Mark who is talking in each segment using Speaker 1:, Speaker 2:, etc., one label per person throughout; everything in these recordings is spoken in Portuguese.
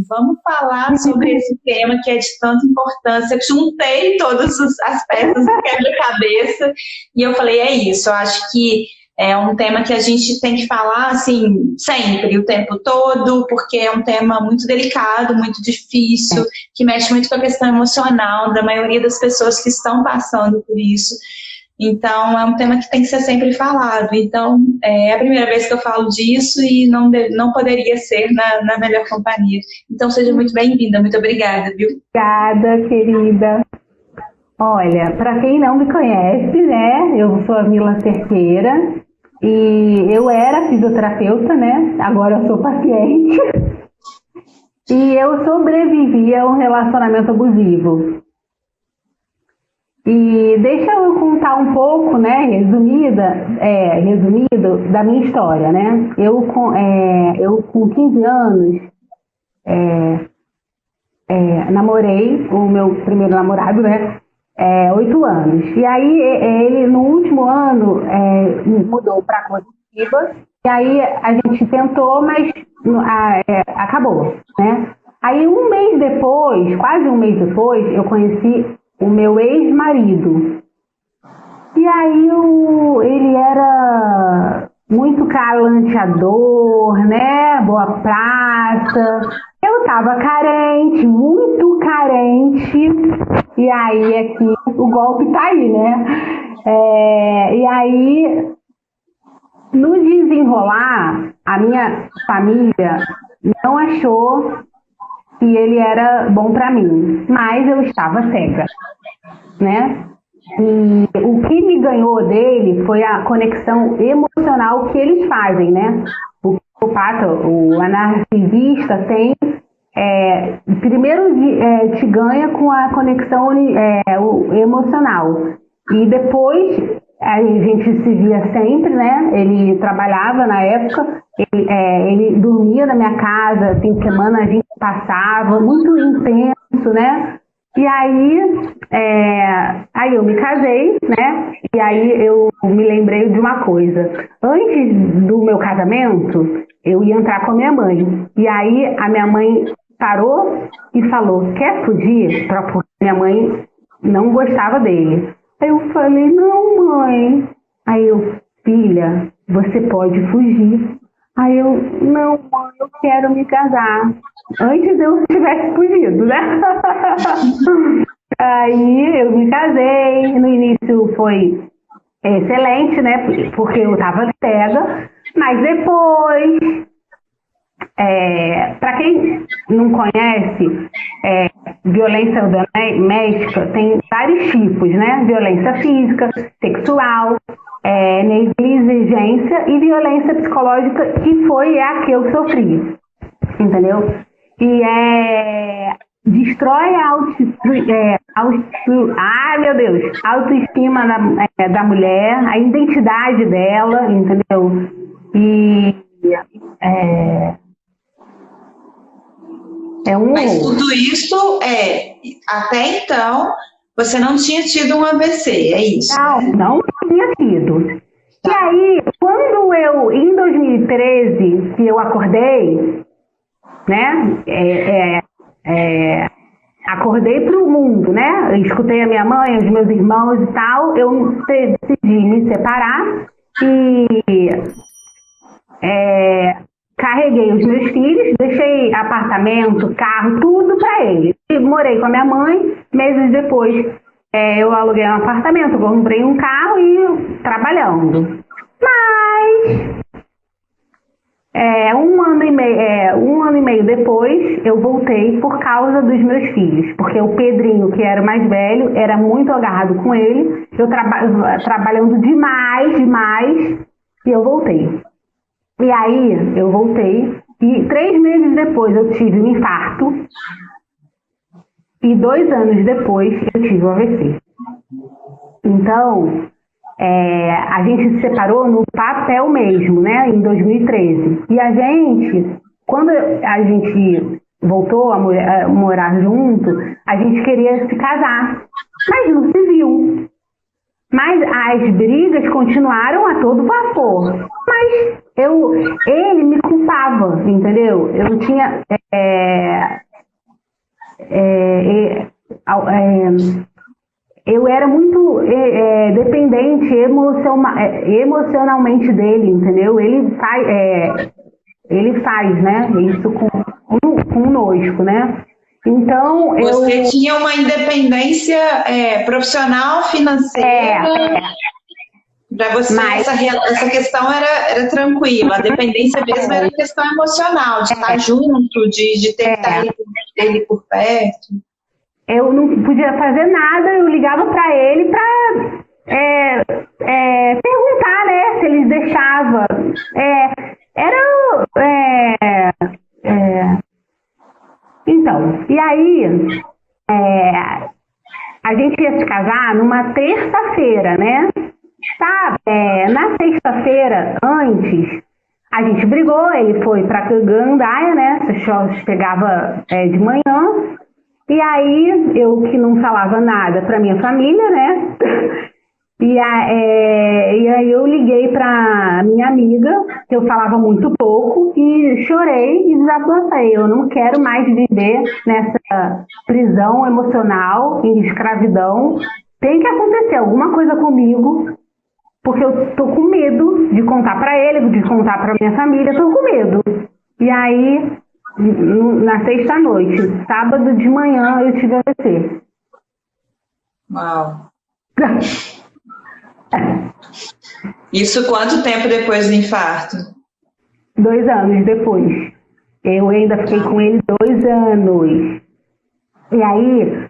Speaker 1: vamos falar sobre esse tema que é de tanta importância. Eu juntei todas as peças do quebra-cabeça e eu falei, é isso, eu acho que é um tema que a gente tem que falar, assim, sempre, o tempo todo, porque é um tema muito delicado, muito difícil, que mexe muito com a questão emocional da maioria das pessoas que estão passando por isso. Então, é um tema que tem que ser sempre falado. Então, é a primeira vez que eu falo disso e não poderia ser na melhor companhia. Então, seja muito bem-vinda. Muito obrigada, viu?
Speaker 2: Obrigada, querida. Olha, para quem não me conhece, né, eu sou a Mila Cerqueira e eu era fisioterapeuta, né, agora eu sou paciente. E eu sobrevivi a um relacionamento abusivo. E deixa eu contar um pouco, né, resumido, da minha história, né? Eu com 15 anos, namorei o meu primeiro namorado, né, 8 anos. E aí ele, no último ano, mudou para Curitiba. E aí a gente tentou, mas acabou, né? Aí um mês depois, quase um mês depois, eu conheci o meu ex-marido. E aí ele era muito galanteador, né? Boa praça. Eu tava carente, muito carente. E aí é que o golpe tá aí, né? E aí, no desenrolar, a minha família não achou que ele era bom para mim, mas eu estava cega, né? E o que me ganhou dele foi a conexão emocional que eles fazem, né? O psicopata, o narcisista tem, primeiro te ganha com a conexão emocional e depois a gente se via sempre, né? Ele trabalhava na época, ele dormia na minha casa, fim de semana a gente passava, muito intenso, né? E aí eu me casei, né? E aí eu me lembrei de uma coisa. Antes do meu casamento, eu ia entrar com a minha mãe. E aí a minha mãe parou e falou, quer fugir? Porque minha mãe não gostava dele. Aí eu falei, não, mãe. Aí eu, filha, você pode fugir. Aí eu, não, mãe, eu quero me casar. Antes eu tivesse fugido, né? Aí eu me casei. No início foi excelente, né? Porque eu tava cega. Mas depois, para quem não conhece, violência doméstica tem vários tipos, né? Violência física, sexual, negligência e violência psicológica, que foi a que eu sofri, entendeu? E destrói a autoestima da mulher, a identidade dela, entendeu? E
Speaker 1: Mas tudo isso até então você não tinha tido um AVC, é isso?
Speaker 2: Não tinha tido. E aí, quando em 2013, que eu acordei, né, acordei para o mundo, né, eu escutei a minha mãe, os meus irmãos e tal, eu decidi me separar e carreguei os meus filhos, deixei apartamento, carro, tudo para eles. E morei com a minha mãe, meses depois eu aluguei um apartamento, comprei um carro e trabalhando. Mas um ano e meio depois eu voltei por causa dos meus filhos, porque o Pedrinho, que era o mais velho, era muito agarrado com ele, eu trabalhando demais, e eu voltei. E aí eu voltei e 3 meses depois eu tive um infarto e 2 anos depois eu tive o AVC. Então, a gente se separou no papel mesmo, né, em 2013. E a gente, quando a gente voltou a morar junto, a gente queria se casar, mas não se viu. Mas as brigas continuaram a todo vapor. Mas ele me culpava, entendeu? Eu tinha eu era muito dependente emocionalmente dele, entendeu? Ele faz, né? Isso conosco, né? Então,
Speaker 1: você tinha uma independência profissional, financeira. Para você, essa questão era tranquila. A dependência mesmo era questão emocional, de estar junto, de ter que estar ele por perto.
Speaker 2: Eu não podia fazer nada, eu ligava para ele para perguntar, né, se eles deixavam. Então, e aí a gente ia se casar numa terça-feira, né? Na sexta-feira, antes, a gente brigou, ele foi para Gandaia, né? Chegava de manhã, e aí eu que não falava nada para minha família, né? E aí eu liguei para minha amiga, que eu falava muito pouco, e chorei e desabafei. Eu não quero mais viver nessa prisão emocional, em escravidão. Tem que acontecer alguma coisa comigo, porque eu tô com medo de contar para ele, de contar para minha família, tô com medo. E aí, na sexta-noite, sábado de manhã, eu tive AVC.
Speaker 1: Uau! Isso quanto tempo depois do infarto?
Speaker 2: 2 anos depois. Eu ainda fiquei com ele 2 anos. E aí,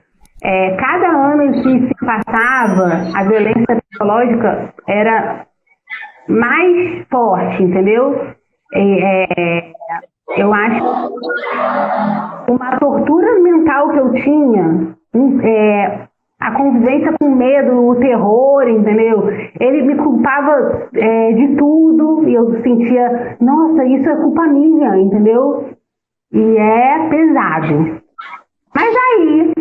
Speaker 2: cada ano que se passava, a violência psicológica era mais forte, entendeu? Eu acho uma tortura mental que eu tinha, a convivência com medo, o terror, entendeu? Ele me culpava de tudo e eu sentia, nossa, isso é culpa minha, entendeu? E é pesado. Mas aí,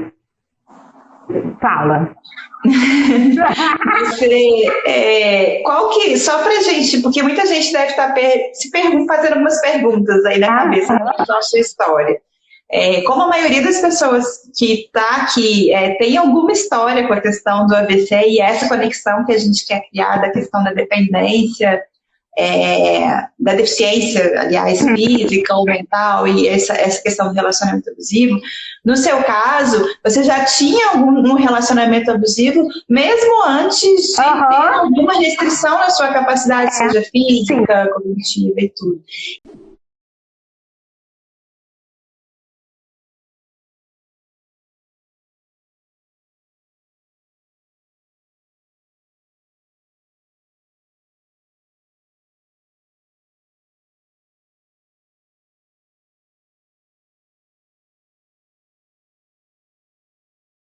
Speaker 2: fala.
Speaker 1: Só pra gente, porque muita gente deve estar fazendo algumas perguntas aí na cabeça da sua história. Como a maioria das pessoas que está aqui tem alguma história com a questão do AVC e essa conexão que a gente quer criar da questão da dependência, da deficiência, aliás, física ou mental, e essa questão do relacionamento abusivo. No seu caso, você já tinha algum relacionamento abusivo, mesmo antes de ter alguma restrição na sua capacidade, seja física, cognitiva e tudo.